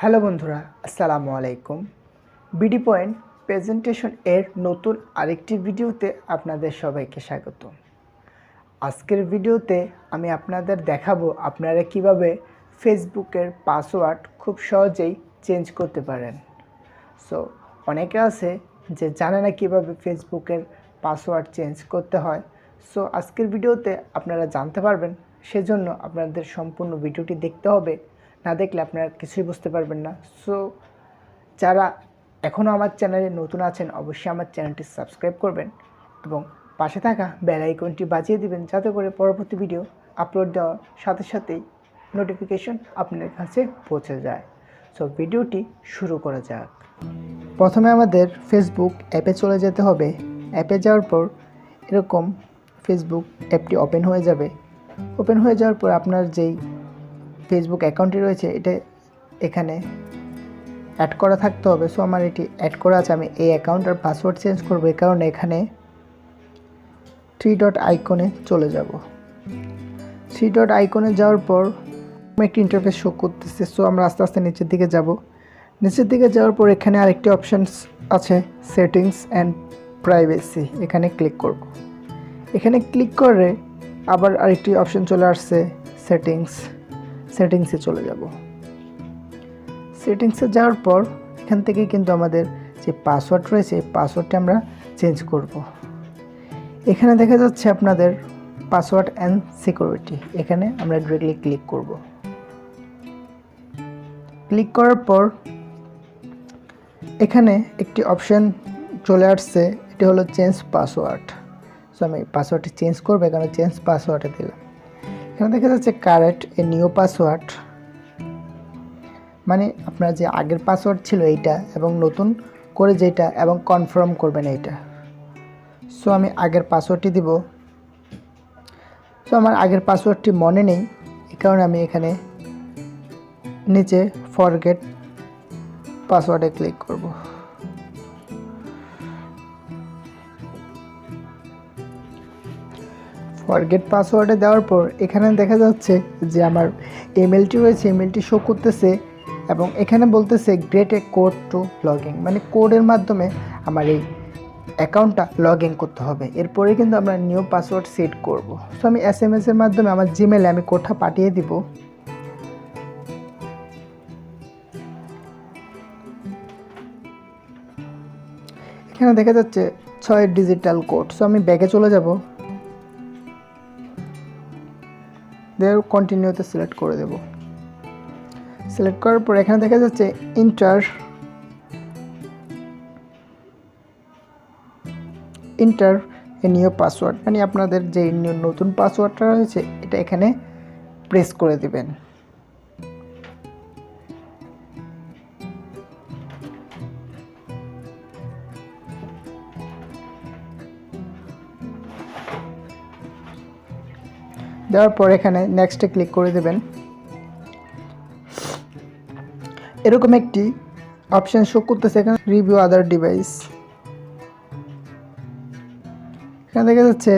Hello বন্ধুরা, আসসালামু আলাইকুম। বিডি পয়েন্ট প্রেজেন্টেশন এর নতুন আরেকটি ভিডিওতে আপনাদের সবাইকে স্বাগত। আজকের ভিডিওতে আমি আপনাদের দেখাবো আপনারা কিভাবে ফেসবুকের পাসওয়ার্ড খুব সহজেই চেঞ্জ করতে পারেন। সো অনেকে আছে যে জানে না কিভাবে ফেসবুকের পাসওয়ার্ড চেঞ্জ করতে হয়। সো আজকের ভিডিওতে আপনারা জানতে পারবেন, সেজন্য আপনাদের সম্পূর্ণ ভিডিওটি দেখতে হবে। না দেখলে আপনারা কিছুই বুঝতে পারবেন না। সো যারা এখনও আমার চ্যানেলে নতুন আছেন অবশ্যই আমার চ্যানেলটি সাবস্ক্রাইব করবেন এবং পাশে থাকা বেল আইকনটি বাজিয়ে দিবেন, যাতে করে পরবর্তী ভিডিও আপলোড দেওয়ার সাথে সাথেই নোটিফিকেশন আপনার কাছে পৌঁছে যায়। সো ভিডিওটি শুরু করা যাক। প্রথমে আমাদের ফেসবুক অ্যাপে চলে যেতে হবে। অ্যাপে যাওয়ার পর এরকম ফেসবুক অ্যাপটি ওপেন হয়ে যাবে। ওপেন হয়ে যাওয়ার পর আপনার যেই ফেসবুক অ্যাকাউন্টটি রয়েছে এটা এখানে অ্যাড করা থাকতে হবে। সো আমার এটি অ্যাড করা আছে। আমি এই অ্যাকাউন্টের পাসওয়ার্ড চেঞ্জ করবো, এই কারণে এখানে 3 ডট আইকনে চলে যাব। 3 ডট আইকনে যাওয়ার পর একটি ইন্টারফেস শো করতেছে। সো আমরা আস্তে আস্তে নিচের দিকে যাব। নিচের দিকে যাওয়ার পর এখানে আরেকটি অপশানস আছে, সেটিংস অ্যান্ড প্রাইভেসি। এখানে ক্লিক করব। এখানে ক্লিক করে আবার আরেকটি অপশান চলে আসছে, সেটিংসে চলে যাব। সেটিংসে যাওয়ার পর এখান থেকে কিন্তু আমাদের যে পাসওয়ার্ড রয়েছে এই পাসওয়ার্ডটা আমরা চেঞ্জ করব। এখানে দেখা যাচ্ছে আপনাদের পাসওয়ার্ড অ্যান্ড সিকিউরিটি, এখানে আমরা ডিরেক্টলি ক্লিক করব। ক্লিক করার পর এখানে একটি অপশান চলে আসছে, এটি হলো চেঞ্জ পাসওয়ার্ড। সো আমি পাসওয়ার্ডটি চেঞ্জ করবো, এখানে চেঞ্জ পাসওয়ার্ডে দিলাম। এখানে দেখা যাচ্ছে কারেক্ট এ নিউ পাসওয়ার্ড, মানে আপনার যে আগের পাসওয়ার্ড ছিল এইটা এবং নতুন করে যেটা এবং কনফার্ম করবেন এইটা। সো আমি আগের পাসওয়ার্ডটি দিব। সো আমার আগের পাসওয়ার্ডটি মনে নেই, এই কারণে আমি এখানে নিচে ফরগেট পাসওয়ার্ডে ক্লিক করব। ফরগেট পাসওয়ার্ডে দেওয়ার পর এখানে দেখা যাচ্ছে যে আমার ইমেলটি রয়েছে, ইমেলটি শো করতেছে এবং এখানে বলতেছে create a code to log in, মানে কোডের মাধ্যমে আমার এই অ্যাকাউন্টটা লগ ইন করতে হবে। এরপরে কিন্তু আমরা নিউ পাসওয়ার্ড সেট করব। সো আমি SMS এর মাধ্যমে আমার জিমেলে আমি কোডটা পাঠিয়ে দিব। এখানে দেখা যাচ্ছে 6 ডিজিটাল কোড। সো আমি ব্যাগে চলে যাব, দেয়ার কন্টিনিউতে সিলেক্ট করে দেব। সিলেক্ট করার পর এখানে দেখা যাচ্ছে ইন্টার এ নিউ পাসওয়ার্ড, মানে আপনাদের যে নতুন পাসওয়ার্ডটা রয়েছে এটা এখানে প্রেস করে দিবেন। দেওয়ার পর এখানে নেক্সটে ক্লিক করে দেবেন। এরকম একটি অপশন শো করতেছে, এখানে রিভিউ আদার ডিভাইস। এখানে দেখা যাচ্ছে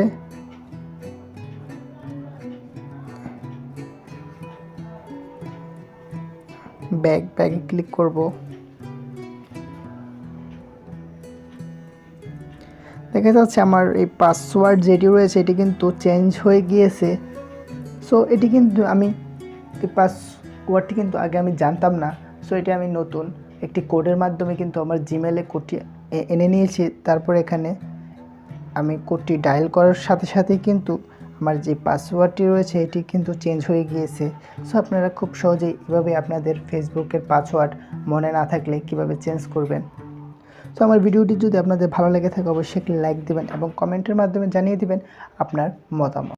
ব্যাগে ক্লিক করব। দেখা যাচ্ছে আমার এই পাসওয়ার্ড যেটি রয়েছে এটি কিন্তু চেঞ্জ হয়ে গিয়েছে। সো এটি কিন্তু আমি এই পাসওয়ার্ডটি কিন্তু আগে আমি জানতাম না। সো এটি আমি নতুন একটি কোডের মাধ্যমে কিন্তু আমার জিমেলে কোডটি এনে নিয়েছি। তারপর এখানে আমি কোডটি ডায়াল করার সাথে সাথেই কিন্তু আমার যে পাসওয়ার্ডটি রয়েছে এটি কিন্তু চেঞ্জ হয়ে গিয়েছে। সো আপনারা খুব সহজেই এভাবে আপনাদের ফেসবুকের পাসওয়ার্ড মনে না থাকলে কিভাবে চেঞ্জ করবেন। সো আমার ভিডিওটি যদি আপনাদের ভালো লেগে থাকে অবশ্যই একটি লাইক দিবেন এবং কমেন্টের মাধ্যমে জানিয়ে দিবেন আপনার মতামত।